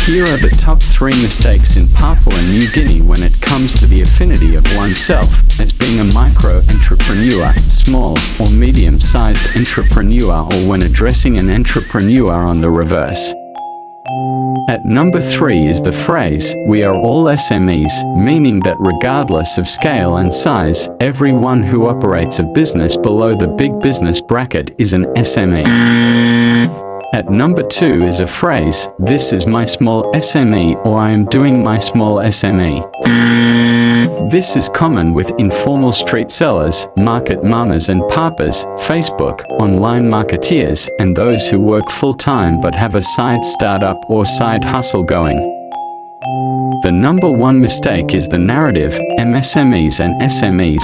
Here are the top 3 mistakes in Papua New Guinea when it comes to the affinity of oneself as being a micro-entrepreneur, small or medium-sized entrepreneur, or when addressing an entrepreneur on the reverse. At number 3 is the phrase, "We are all SMEs," meaning that regardless of scale and size, everyone who operates a business below the big business bracket is an SME. At number 2 is a phrase, "This is my small SME," or "I am doing my small SME." This is common with informal street sellers, market mamas and papas, Facebook, online marketeers, and those who work full-time but have a side startup or side hustle going. The number 1 mistake is the narrative, MSMEs and SMEs,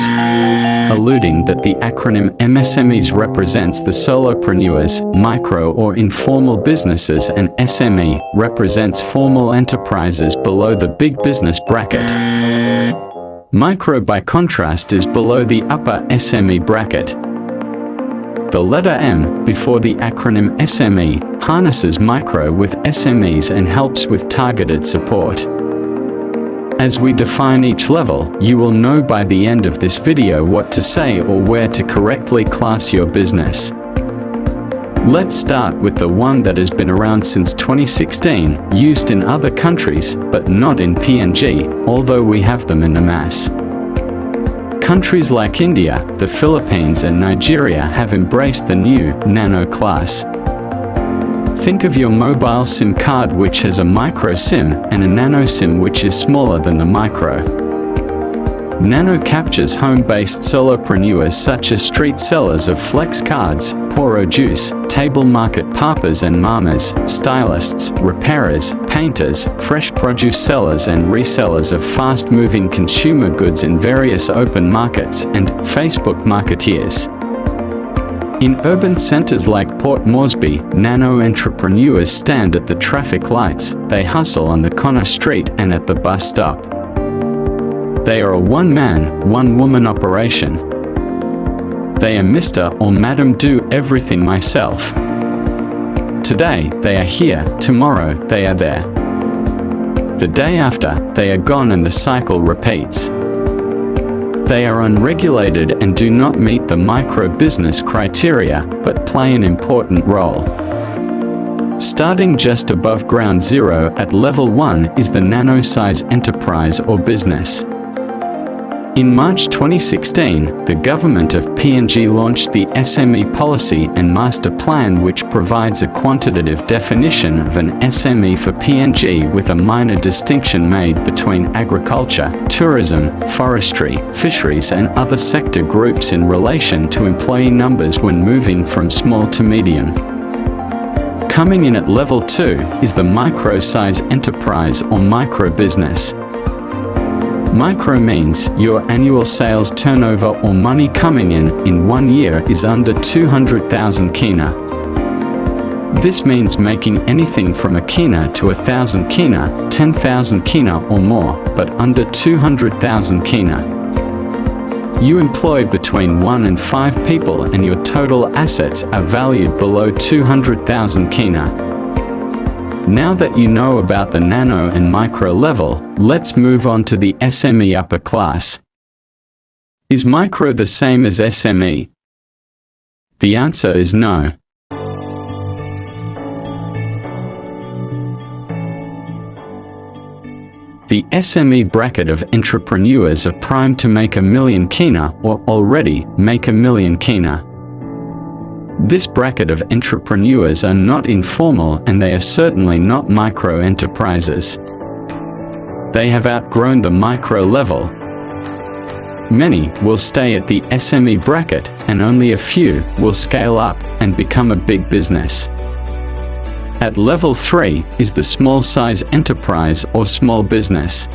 alluding that the acronym MSMEs represents the solopreneurs, micro or informal businesses, and SME represents formal enterprises below the big business bracket. Micro, by contrast, is below the upper SME bracket. The letter M before the acronym SME harnesses micro with SMEs and helps with targeted support. As we define each level, you will know by the end of this video what to say or where to correctly class your business. Let's start with the one that has been around since 2016, used in other countries, but not in PNG, although we have them in masse. Countries like India, the Philippines and Nigeria have embraced the new Nano class. Think of your mobile SIM card, which has a micro SIM, and a nano SIM, which is smaller than the micro. Nano captures home-based solopreneurs such as street sellers of flex cards, poro juice, table market papas and mamas, stylists, repairers, painters, fresh produce sellers and resellers of fast-moving consumer goods in various open markets, and Facebook marketeers. In urban centers like Port Moresby, nano entrepreneurs stand at the traffic lights, they hustle on the corner street and at the bus stop. They are a one-man, one-woman operation. They are Mr. or Madam Do Everything Myself. Today, they are here, tomorrow, they are there. The day after, they are gone and the cycle repeats. They are unregulated and do not meet the micro-business criteria, but play an important role. Starting just above ground zero at level 1 is the nano-size enterprise or business. In March 2016, the government of PNG launched the SME policy and master plan, which provides a quantitative definition of an SME for PNG, with a minor distinction made between agriculture, tourism, forestry, fisheries and other sector groups in relation to employee numbers when moving from small to medium. Coming in at level 2 is the micro-size enterprise or micro-business. Micro means your annual sales turnover or money coming in 1 year is under 200,000 kina. This means making anything from a kina to 1,000 kina, 10,000 kina or more, but under 200,000 kina. You employ between 1 and 5 people and your total assets are valued below 200,000 kina. Now that you know about the nano and micro level, let's move on to the SME upper class. Is micro the same as SME? The answer is no. The SME bracket of entrepreneurs are primed to make 1 million kina or already make 1 million kina. This bracket of entrepreneurs are not informal and they are certainly not micro-enterprises. They have outgrown the micro level. Many will stay at the SME bracket and only a few will scale up and become a big business. At level 3 is the small-size enterprise or small business.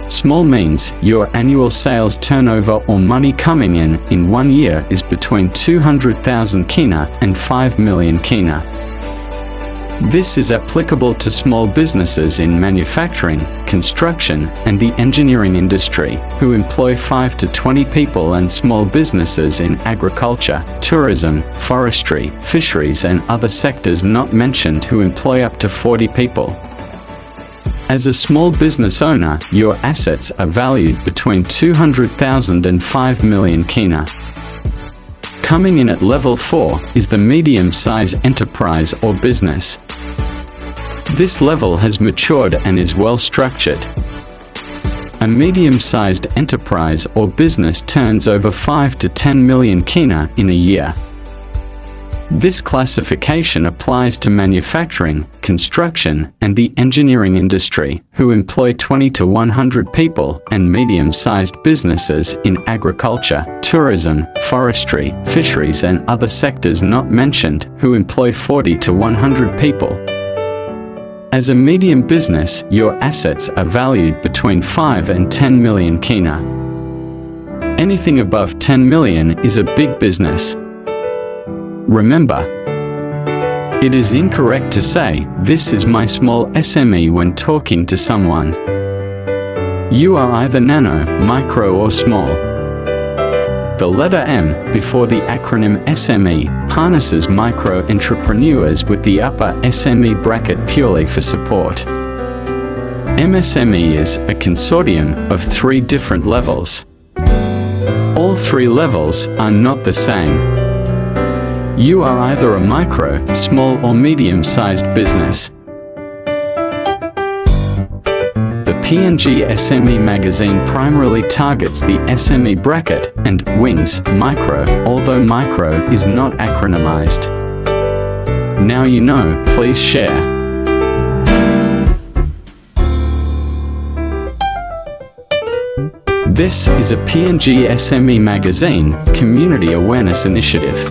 Small means your annual sales turnover or money coming in 1 year is between 200,000 kina and 5 million kina. This is applicable to small businesses in manufacturing, construction, and the engineering industry, who employ 5 to 20 people, and small businesses in agriculture, tourism, forestry, fisheries and other sectors not mentioned, who employ up to 40 people. As a small business owner, your assets are valued between 200,000 and 5 million kina. Coming in at level 4 is the medium-size enterprise or business. This level has matured and is well structured. A medium-sized enterprise or business turns over 5 to 10 million kina in a year. This classification applies to manufacturing, construction, and the engineering industry, who employ 20 to 100 people, and medium-sized businesses in agriculture, tourism, forestry, fisheries, and other sectors not mentioned, who employ 40 to 100 people. As a medium business, your assets are valued between 5 and 10 million kina. Anything above 10 million is a big business. Remember, it is incorrect to say, "This is my small SME" when talking to someone. You are either nano, micro, or small. The letter M before the acronym SME harnesses micro entrepreneurs with the upper SME bracket purely for support. MSME is a consortium of 3 different levels. All 3 levels are not the same. You are either a micro, small, or medium-sized business. The PNG SME magazine primarily targets the SME bracket and wings micro, although micro is not acronymized. Now you know, please share. This is a PNG SME magazine community awareness initiative.